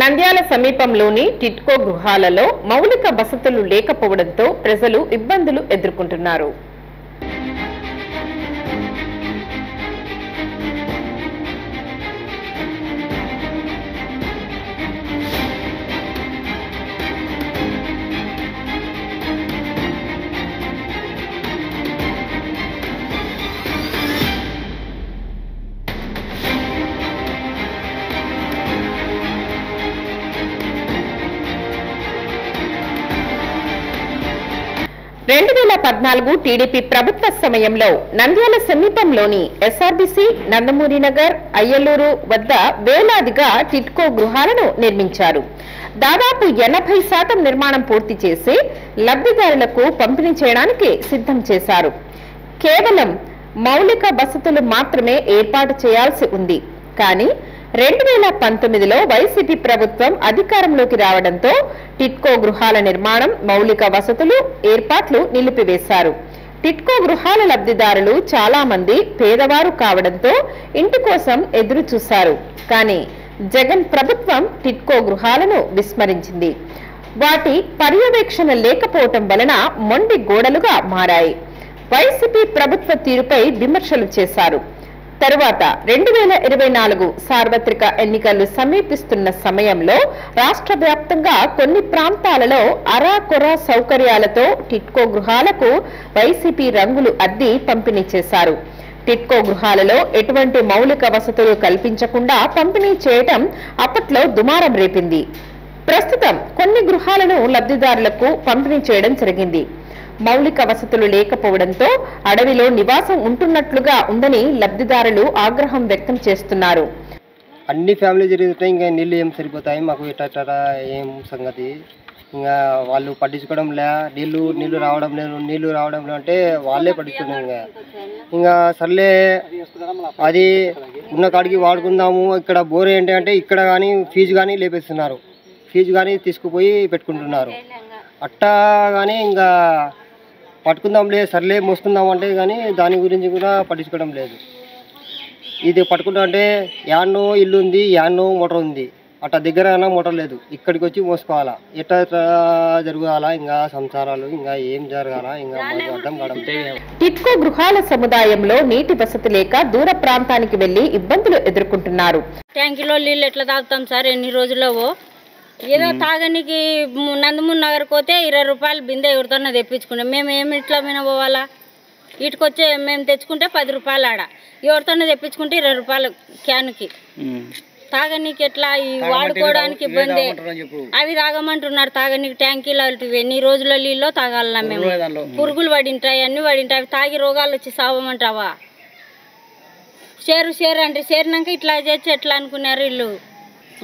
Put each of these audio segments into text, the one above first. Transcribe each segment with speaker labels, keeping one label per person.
Speaker 1: నంద్యాల సమీపంలోని టిట్కో గృహాలలో మౌలిక వసతులు లేకపోవడంతో ప్రజలు ఇబ్బందులు ఎదుర్కొంటున్నారు. టీడీపీ ప్రభుత్వ సమయంలో నంద్యాల సమీపంలోని ఎస్ఆర్బీసీ, నందమూరి నగర్, అయ్యలూరు వద్ద వేలాదిగా టిట్కో గృహాలను నిర్మించారు. దాదాపు 80% నిర్మాణం పూర్తి చేసి లబ్ధిదారులకు పంపిణీ చేయడానికి సిద్ధం చేశారు. కేవలం మౌలిక వసతులు మాత్రమే ఏర్పాటు చేయాల్సి ఉంది. కానీ 2019లో వైసీపీ ప్రభుత్వం అధికారంలోకి రావడంతో టిట్కో గృహాల నిర్మాణం, మౌలిక వసతులు ఏర్పాట్లు నిలిపివేశారు. టిట్కో గృహాల లబ్ధిదారులు చాలా మంది పేదవారు కావడంతో ఇంటి కోసం ఎదురు చూశారు. కానీ జగన్ ప్రభుత్వం టిట్కో గృహాలను విస్మరించింది. వాటి పర్యవేక్షణ లేకపోవటం వలన మొండి గోడలుగా మారాయి. వైసీపీ ప్రభుత్వ తీరుపై విమర్శలు చేశారు. తరువాత 2024 సార్వత్రిక ఎన్నికలు సమీపిస్తున్న సమయంలో రాష్ట్ర వ్యాప్తంగా కొన్ని ప్రాంతాలలో అరాకొర సౌకర్యాలతో టిట్కో గృహాలకు వైసీపీ రంగులు అద్ది పంపిణీ చేశారు. టిట్కో గృహాలలో ఎటువంటి మౌలిక వసతులు కల్పించకుండా పంపిణీ చేయటం అప్పట్లో దుమారం రేపింది. ప్రస్తుతం కొన్ని గృహాలను లబ్ధిదారులకు పంపిణీ చేయడం జరిగింది. మౌలిక వసతులు లేకపోవడంతో అడవిలో నివాసం ఉంటున్నట్లుగా ఉందని లబ్ధిదారులు ఆగ్రహం వ్యక్తం చేస్తున్నారు.
Speaker 2: అన్ని ఫ్యామిలీ జరుగుతాయి, ఇంకా నీళ్ళు ఏం సరిపోతాయి మాకు, ఇట్లా ఏం సంగతి, ఇంకా వాళ్ళు పట్టించుకోవడం లే, నీళ్ళు రావడం లేదు, నీళ్ళు రావడం లేదు అంటే వాళ్ళే పట్టించుకున్నాం. ఇంకా సర్లే అది ఉన్న కాడికి వాడుకుందాము, ఇక్కడ బోర్ ఏంటి అంటే ఇక్కడ కానీ ఫీజు కానీ లేపేస్తున్నారు, ఫీజు కానీ తీసుకుపోయి పెట్టుకుంటున్నారు. అట్టా కానీ ఇంకా పట్టుకుందాంలే, సర్లే మోసుకుందాం అంటే కానీ దాని గురించి కూడా పట్టించుకోవడం లేదు. ఇది పట్టుకుంటా అంటే యాన్నో ఇల్లు ఉంది, యాన్నో మోటార్ ఉంది, అట్లా దగ్గర మోటార్ లేదు, ఇక్కడికి వచ్చి మోసుకోవాలా, ఎట్లా జరగాలా, ఇంకా సంసారాలు ఇంకా ఏం జరగాలా, ఇంకా అర్థం కావడం.
Speaker 1: టిట్కో గృహాల సముదాయంలో నీటి వసతి లేక దూర ప్రాంతానికి వెళ్లి ఇబ్బందులు ఎదుర్కొంటున్నారు.
Speaker 3: ట్యాంకీలో నీళ్ళు ఎట్లా తాగుతాం సార్? ఎన్ని రోజుల్లో ఏదో తాగనికి నందమూరి నగర్కి పోతే 20 రూపాయలు బిందె ఎవరితోనే తెప్పించుకున్నాం. మేము ఏమి ఇట్లా మీద పోవాలా? ఇటుకొచ్చే మేము తెచ్చుకుంటే 10 రూపాయలు, ఆడ ఎవరితోనే తెప్పించుకుంటే 20 రూపాయలు క్యాన్కి. తాగనీకి ఎట్లా, వాడుకోవడానికి ఇబ్బంది. అవి తాగమంటున్నారు, తాగనీకి ట్యాంకీలు అవి ఎన్ని రోజుల నీళ్ళు తాగాలన్నా మేము. పురుగులు పడింటాయి, అన్ని పడింటాయి, అవి తాగి రోగాలు వచ్చి సావమంటావా? షేరు అంటే చేరినాక ఇట్లా చేసి ఎట్లా అనుకున్నారు వీళ్ళు.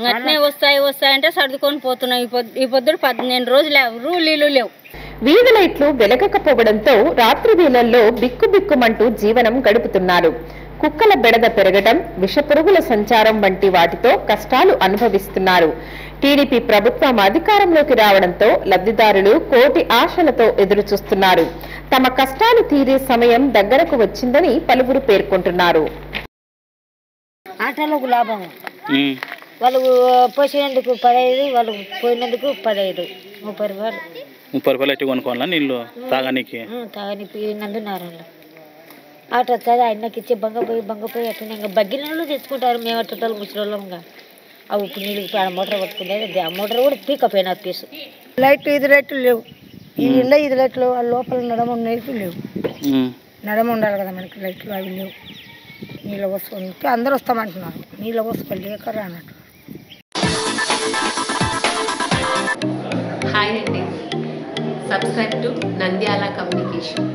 Speaker 3: అట్నే వస్తాయంటే సర్దుకొని పోతున్నాం. ఈ పొద్దుడు 18 రోజులు ఎవరు నీళ్లు లేవు.
Speaker 1: వీధి లైట్లు వెలగకపోవడంతో రాత్రి వేళల్లో బిక్కుబిక్కుమంటూ జీవనం గడుపుతున్నారు. కుక్కల బెడద పెరగడం, విషపురుగుల సంచారం వంటి వాటితో కష్టాలు అనుభవిస్తున్నారు. టీడీపీ ప్రభుత్వం అధికారంలోకి రావడంతో లబ్ధిదారులు కోటి ఆశలతో ఎదురుచూస్తున్నారు. తమ కష్టాలు తీరే సమయం దగ్గరకు వచ్చిందని పలువురు పేర్కొంటున్నారు.
Speaker 3: ఆటలకు లాభం, వాళ్ళు పోసినందుకు 15, వాళ్ళు పోయినందుకు 15, 30
Speaker 4: రూపాయలు ఎట్టి కొనుక్కోవాలా నీళ్ళు తాగనీకి
Speaker 3: నందున్నారంలో. ఆట వస్తుంది ఆయనకి ఇచ్చి బంగపోయి అట్లా ఇంకా బగ్గిన వాళ్ళు తెచ్చుకుంటారు. మేము అట్టలు ముసలిగా ఆ ఉప్పు నీళ్ళు ఆడ మోటార్ పట్టుకునేది, ఆ మోటార్ కూడా పీకపోయినారు పీసు.
Speaker 5: లైట్లు 5 లైట్లు లేవు, ఈ ఇంట్లో 5 లైట్లు, లోపల నడమ లైట్లు లేవు. నడమ ఉండాలి కదా మనకి, లైట్లు అవి లేవు. నీళ్ళ వస్తువులు అందరూ వస్తామంటున్నారు, నీళ్ళ వస్తువులు లేకరా అన్నట్టు.
Speaker 6: హాయ్ అండి, సబ్స్క్రైబ్ టు నంద్యాల కమ్యూనికేషన్.